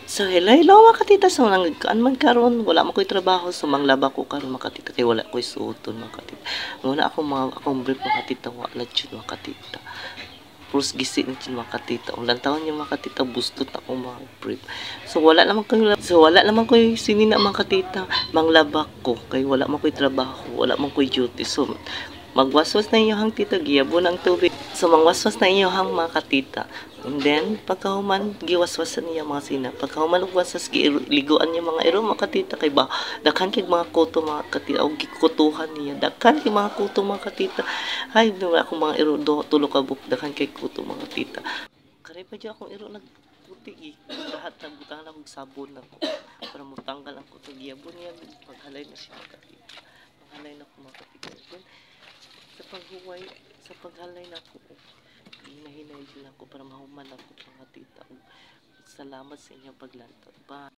So hello mga katita, so nangkaan man karon wala man ko'y trabaho, so manglaba ko karon mga katita kay wala ko'y suoton mga katita. Muna akong brief mga katita, wala jud mga katita. Pros gisi ni jud mga katita. Ulan taon yung mga katita bustot ako mga brief. So wala naman ko'y sinina mga katita, manglaba ko kay wala man ko'y trabaho, wala man ko'y duty. So magwaswas na iyohang tita, giyabo ng tubig. So mangwaswas na iyohang mga katita. And then, pagkahuman, giwaswasan niya mga sina. Pagkahuman ug waswas, liguan niya mga iro mga katita. Kay ba, daghan kay mga kuto mga katita. O gikutuhan niya. Daghan kay mga kuto mga katita. Ay, wala akong mga iro, tulo ka buk. Daghan kay kuto mga katita. Kaya pa dyan akong iro nagputi eh. Lahat nagbutahan akong sabon ako. Para mutanggal ang kuto. Giyabon niya. Paghalay na siya mga katita. Paghalay na ako mga katita. Then, sa paghuway, sa paghalay na ako, hinahinay din ako para mahuman ako mga tita. Salamat sa inyong paglantaw. Bye.